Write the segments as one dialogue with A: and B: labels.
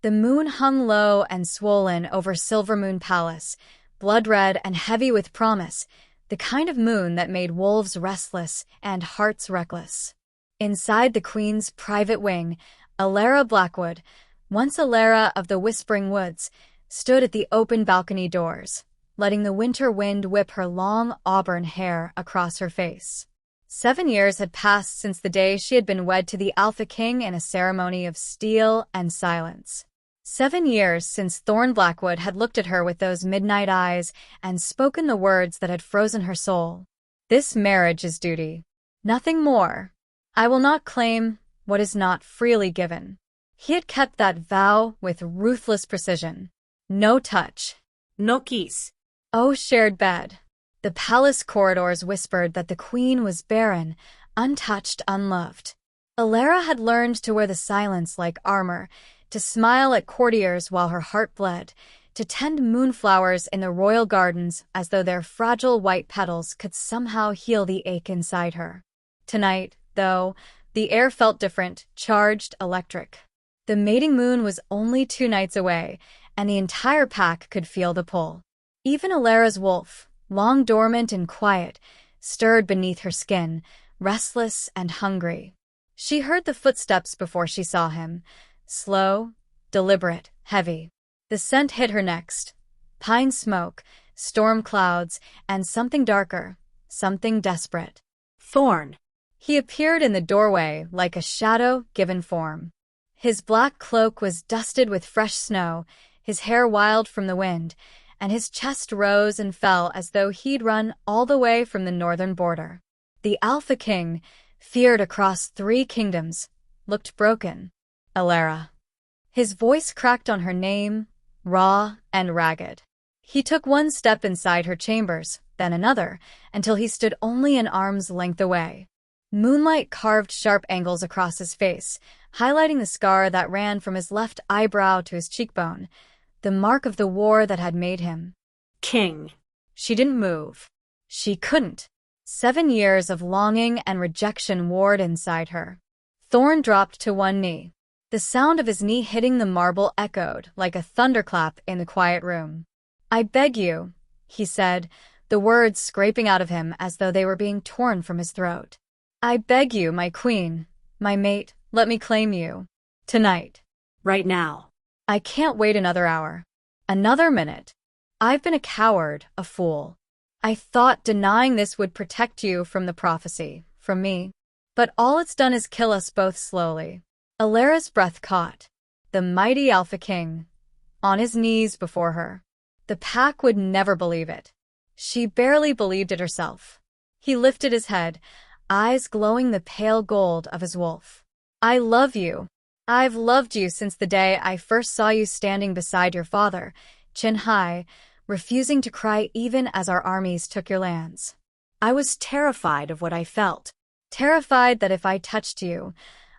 A: The moon hung low and swollen over Silvermoon Palace, blood-red and heavy with promise, the kind of moon that made wolves restless and hearts reckless. Inside the queen's private wing, Alara Blackwood, once Alara of the Whispering Woods, stood at the open balcony doors, letting the winter wind whip her long auburn hair across her face. 7 years had passed since the day she had been wed to the Alpha King in a ceremony of steel and silence. 7 years since Thorn Blackwood had looked at her with those midnight eyes and spoken the words that had frozen her soul. This marriage is duty. Nothing more. I will not claim what is not freely given. He had kept that vow with ruthless precision. No touch.
B: No kiss.
A: Oh, shared bed. The palace corridors whispered that the queen was barren, untouched, unloved. Alara had learned to wear the silence like armor, to smile at courtiers while her heart bled, to tend moonflowers in the royal gardens as though their fragile white petals could somehow heal the ache inside her. Tonight, though, the air felt different, charged, electric. The mating moon was only 2 nights away, and the entire pack could feel the pull. Even Alara's wolf, long dormant and quiet, stirred beneath her skin, restless and hungry. She heard the footsteps before she saw him, slow, deliberate, heavy. The scent hit her next. Pine smoke, storm clouds, and something darker, something desperate.
B: Thorn.
A: He appeared in the doorway like a shadow given form. His black cloak was dusted with fresh snow, his hair wild from the wind, and his chest rose and fell as though he'd run all the way from the northern border. The Alpha King, feared across 3 kingdoms, looked broken. Alara. His voice cracked on her name, raw and ragged. He took 1 step inside her chambers, then another, until he stood only an arm's length away. Moonlight carved sharp angles across his face, highlighting the scar that ran from his left eyebrow to his cheekbone, the mark of the war that had made him
B: king.
A: She didn't move. She couldn't. 7 years of longing and rejection warred inside her. Thorn dropped to 1 knee. The sound of his knee hitting the marble echoed like a thunderclap in the quiet room. "I beg you," he said, the words scraping out of him as though they were being torn from his throat. "I beg you, my queen, my mate, let me claim you. Tonight.
B: Right now.
A: I can't wait another hour. Another minute. I've been a coward, a fool. I thought denying this would protect you from the prophecy, from me. But all it's done is kill us both slowly." Alara's breath caught. The mighty Alpha King, on his knees before her. The pack would never believe it. She barely believed it herself. He lifted his head, eyes glowing the pale gold of his wolf. "I love you. I've loved you since the day I first saw you standing beside your father, chin high, refusing to cry even as our armies took your lands. I was terrified of what I felt. Terrified that if I touched you,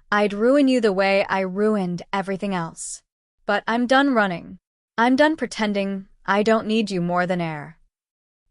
A: I'd ruin you the way I ruined everything else. But I'm done running. I'm done pretending I don't need you more than air."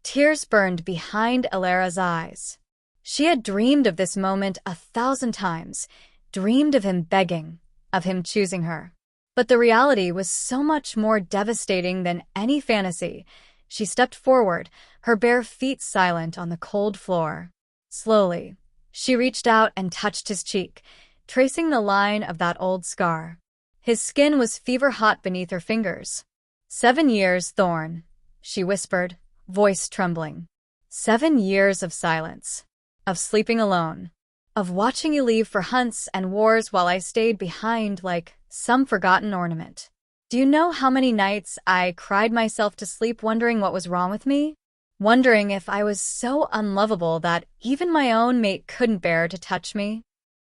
A: Tears burned behind Alara's eyes. She had dreamed of this moment 1,000 times, dreamed of him begging, of him choosing her. But the reality was so much more devastating than any fantasy. She stepped forward, her bare feet silent on the cold floor. Slowly, she reached out and touched his cheek, tracing the line of that old scar. His skin was fever-hot beneath her fingers. 7 years, Thorn," she whispered, voice trembling. 7 years of silence. Of sleeping alone. Of watching you leave for hunts and wars while I stayed behind like some forgotten ornament. Do you know how many nights I cried myself to sleep wondering what was wrong with me? Wondering if I was so unlovable that even my own mate couldn't bear to touch me?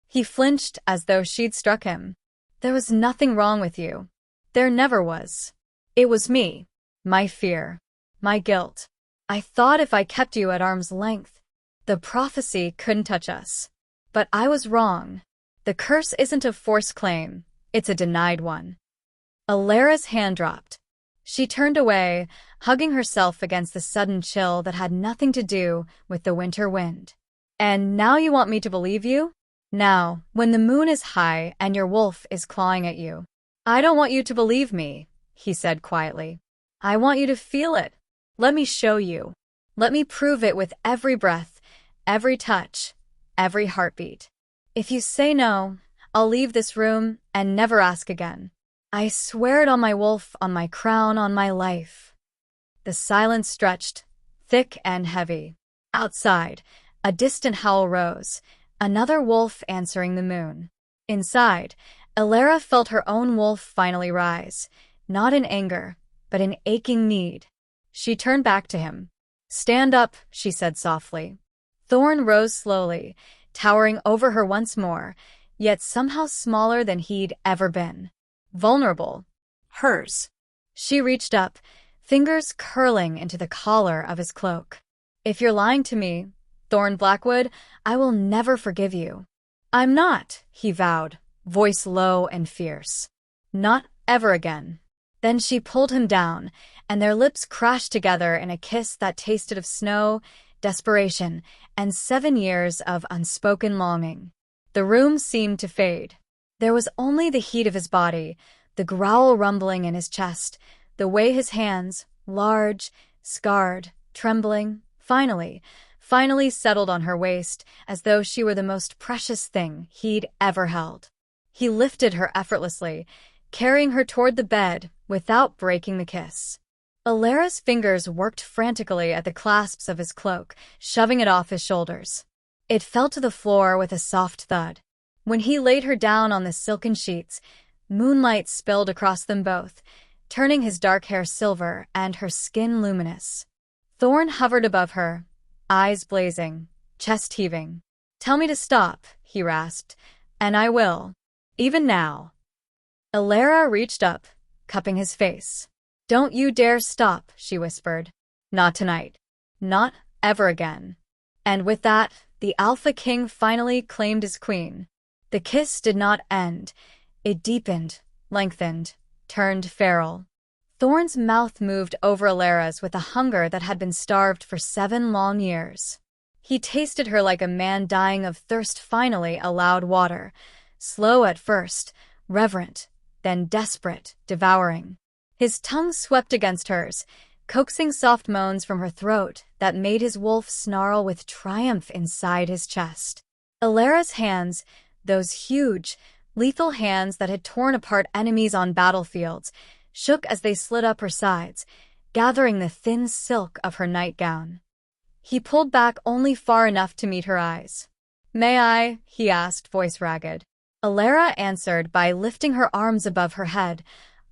A: He flinched as though she'd struck him. "There was nothing wrong with you. There never was. It was me. My fear. My guilt. I thought if I kept you at arm's length, the prophecy couldn't touch us. But I was wrong. The curse isn't a forced claim. It's a denied one." Alara's hand dropped. She turned away, hugging herself against the sudden chill that had nothing to do with the winter wind. "And now you want me to believe you? Now, when the moon is high and your wolf is clawing at you. I don't want you to believe me, he said quietly. I want you to feel it. Let me show you. Let me prove it with every breath, every touch, every heartbeat. If you say no, I'll leave this room and never ask again. I swear it on my wolf, on my crown, on my life. The silence stretched, thick and heavy. Outside, a distant howl rose, another wolf answering the moon. Inside, Alara felt her own wolf finally rise, not in anger, but in aching need. She turned back to him. Stand up, she said softly. Thorn rose slowly, towering over her once more, yet somehow smaller than he'd ever been. Vulnerable.
B: Hers.
A: She reached up, fingers curling into the collar of his cloak. If you're lying to me, Thorn Blackwood, I will never forgive you. I'm not, he vowed, voice low and fierce. Not ever again. Then she pulled him down, and their lips crashed together in a kiss that tasted of snow, desperation, and 7 years of unspoken longing. The room seemed to fade. There was only the heat of his body, the growl rumbling in his chest, the way his hands, large, scarred, trembling, finally settled on her waist as though she were the most precious thing he'd ever held. He lifted her effortlessly, carrying her toward the bed without breaking the kiss. Alara's fingers worked frantically at the clasps of his cloak, shoving it off his shoulders. It fell to the floor with a soft thud. When he laid her down on the silken sheets, moonlight spilled across them both, turning his dark hair silver and her skin luminous. Thorn hovered above her, eyes blazing, chest heaving. Tell me to stop, he rasped, and I will. Even now. Alara reached up, cupping his face. Don't you dare stop, she whispered. Not tonight. Not ever again. And with that, the Alpha King finally claimed his queen. The kiss did not end. It deepened, lengthened, turned feral. Thorn's mouth moved over Alara's with a hunger that had been starved for 7 long years. He tasted her like a man dying of thirst finally allowed water, slow at first, reverent, then desperate, devouring. His tongue swept against hers, coaxing soft moans from her throat that made his wolf snarl with triumph inside his chest. Alara's hands, those huge, lethal hands that had torn apart enemies on battlefields, shook as they slid up her sides, gathering the thin silk of her nightgown. He pulled back only far enough to meet her eyes. May I? He asked, voice ragged. Alara answered by lifting her arms above her head,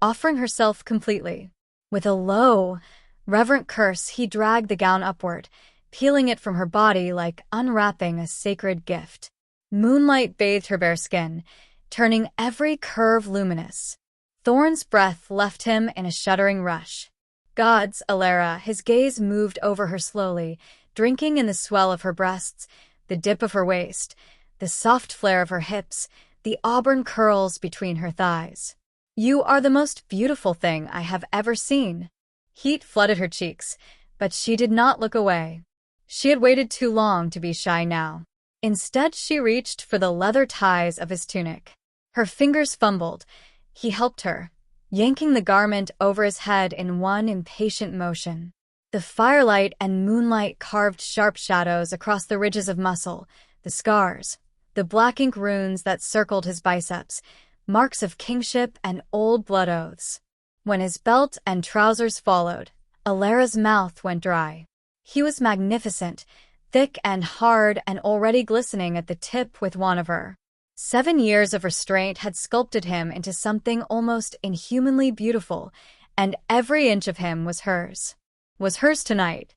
A: offering herself completely. With a low, reverent curse, he dragged the gown upward, peeling it from her body like unwrapping a sacred gift. Moonlight bathed her bare skin, turning every curve luminous. Thorn's breath left him in a shuddering rush. Gods, Alara, his gaze moved over her slowly, drinking in the swell of her breasts, the dip of her waist, the soft flare of her hips, the auburn curls between her thighs. You are the most beautiful thing I have ever seen. Heat flooded her cheeks, but she did not look away. She had waited too long to be shy now. Instead, she reached for the leather ties of his tunic. Her fingers fumbled. He helped her, yanking the garment over his head in one impatient motion. The firelight and moonlight carved sharp shadows across the ridges of muscle, the scars, the black ink runes that circled his biceps, marks of kingship and old blood oaths. When his belt and trousers followed, Alara's mouth went dry. He was magnificent, thick and hard and already glistening at the tip with one of her. 7 years of restraint had sculpted him into something almost inhumanly beautiful, and every inch of him was hers. Was hers tonight.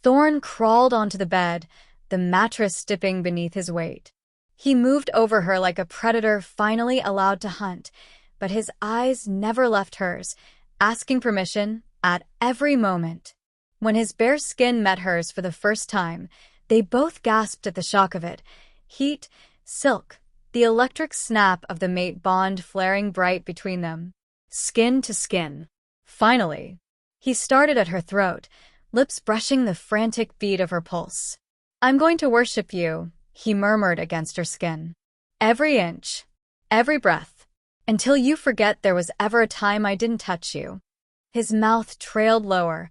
A: Thorn crawled onto the bed, the mattress dipping beneath his weight. He moved over her like a predator finally allowed to hunt, but his eyes never left hers, asking permission at every moment. When his bare skin met hers for the first time, they both gasped at the shock of it. Heat, silk, the electric snap of the mate bond flaring bright between them. Skin to skin. Finally. He started at her throat, lips brushing the frantic beat of her pulse. I'm going to worship you, he murmured against her skin. Every inch, every breath, Until you forget there was ever a time I didn't touch you. His mouth trailed lower,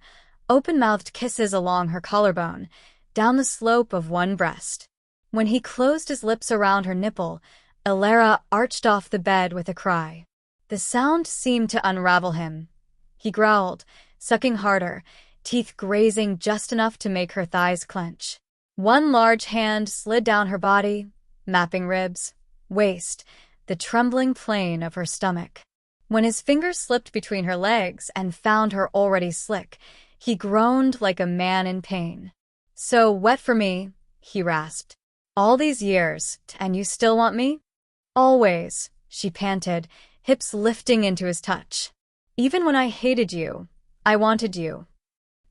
A: open-mouthed kisses along her collarbone, down the slope of one breast. When he closed his lips around her nipple, Elara arched off the bed with a cry. The sound seemed to unravel him. He growled, sucking harder, teeth grazing just enough to make her thighs clench. One large hand slid down her body, mapping ribs, waist, the trembling plane of her stomach. When his fingers slipped between her legs and found her already slick, he groaned like a man in pain. "So wet for me," he rasped. "All these years, and you still want me?" "Always," she panted, hips lifting into his touch. "Even when I hated you, I wanted you."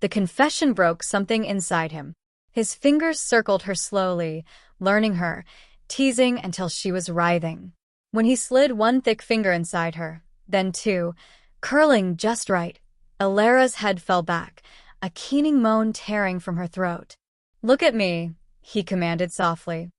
A: The confession broke something inside him. His fingers circled her slowly, learning her, teasing until she was writhing. When he slid one thick finger inside her, then two, curling just right, Elara's head fell back, a keening moan tearing from her throat. "Look at me," he commanded softly.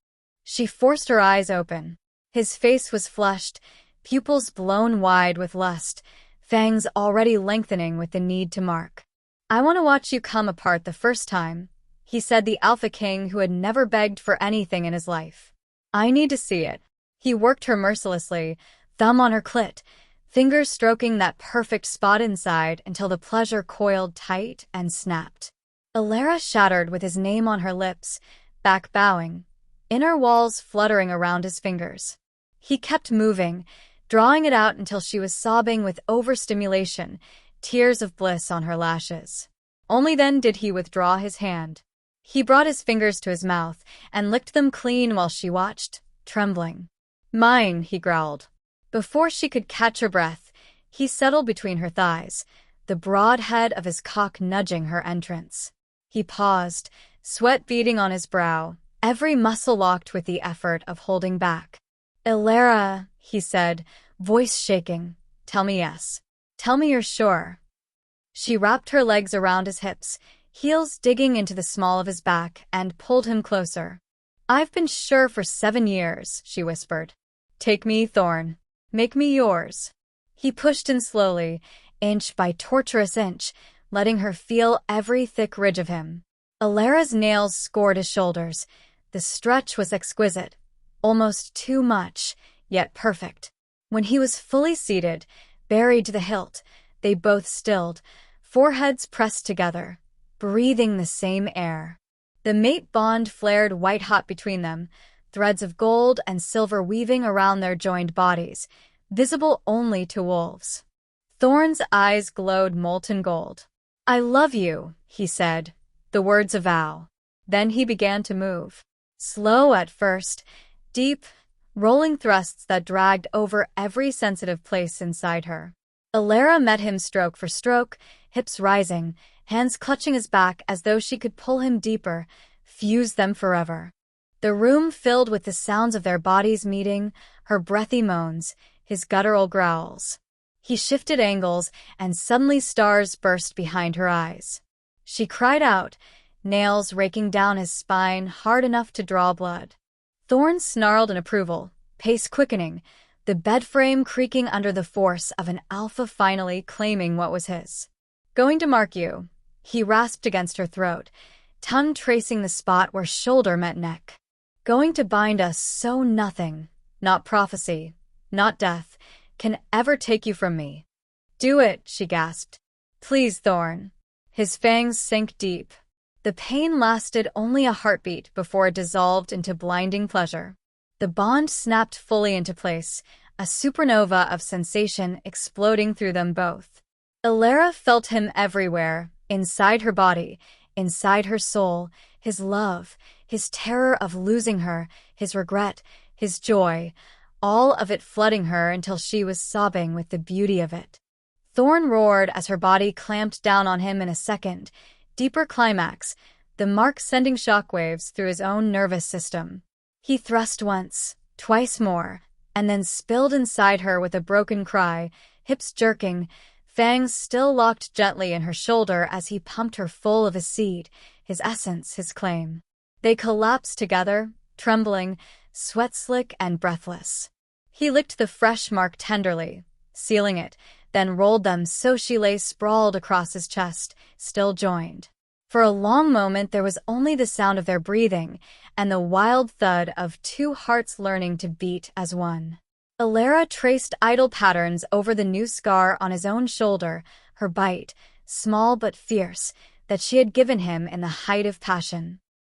A: She forced her eyes open. His face was flushed, pupils blown wide with lust, fangs already lengthening with the need to mark. "I want to watch you come apart the first time," he said, the Alpha King who had never begged for anything in his life. "I need to see it." He worked her mercilessly, thumb on her clit, fingers stroking that perfect spot inside until the pleasure coiled tight and snapped. Elara shattered with his name on her lips, back bowing, inner walls fluttering around his fingers. He kept moving, drawing it out until she was sobbing with overstimulation, tears of bliss on her lashes. Only then did he withdraw his hand. He brought his fingers to his mouth and licked them clean while she watched, trembling. "Mine," he growled. Before she could catch her breath, he settled between her thighs, the broad head of his cock nudging her entrance. He paused, sweat beading on his brow, every muscle locked with the effort of holding back. "Elara," he said, voice shaking. "Tell me yes. Tell me you're sure." She wrapped her legs around his hips, heels digging into the small of his back, and pulled him closer. "I've been sure for 7 years," she whispered. "Take me, Thorn. Make me yours." He pushed in slowly, inch by torturous inch, letting her feel every thick ridge of him. Elara's nails scored his shoulders. The stretch was exquisite, almost too much, yet perfect. When he was fully seated, buried to the hilt, they both stilled, foreheads pressed together, breathing the same air. The mate bond flared white-hot between them, threads of gold and silver weaving around their joined bodies, visible only to wolves. Thorn's eyes glowed molten gold. "I love you," he said, the words a vow. Then he began to move. Slow at first, deep, rolling thrusts that dragged over every sensitive place inside her. Elara met him stroke for stroke, hips rising, hands clutching his back as though she could pull him deeper, fuse them forever. The room filled with the sounds of their bodies meeting, her breathy moans, his guttural growls. He shifted angles, and suddenly stars burst behind her eyes. She cried out, nails raking down his spine hard enough to draw blood. Thorn snarled in approval, pace quickening, the bed frame creaking under the force of an alpha finally claiming what was his. "Going to mark you," he rasped against her throat, tongue tracing the spot where shoulder met neck. "Going to bind us so nothing, not prophecy, not death, can ever take you from me." "Do it," she gasped. "Please, Thorn." His fangs sank deep. The pain lasted only a heartbeat before it dissolved into blinding pleasure. The bond snapped fully into place, a supernova of sensation exploding through them both. Elara felt him everywhere, inside her body, inside her soul, his love, his terror of losing her, his regret, his joy, all of it flooding her until she was sobbing with the beauty of it. Thorn roared as her body clamped down on him in a second, deeper climax, the mark sending shockwaves through his own nervous system. He thrust once, twice more, and then spilled inside her with a broken cry, hips jerking, fangs still locked gently in her shoulder as he pumped her full of his seed, his essence, his claim. They collapsed together, trembling, sweat-slick and breathless. He licked the fresh mark tenderly, sealing it, then rolled them so she lay sprawled across his chest, still joined. For a long moment there was only the sound of their breathing and the wild thud of two hearts learning to beat as one. Alara traced idle patterns over the new scar on his own shoulder, her bite, small but fierce, that she had given him in the height of passion.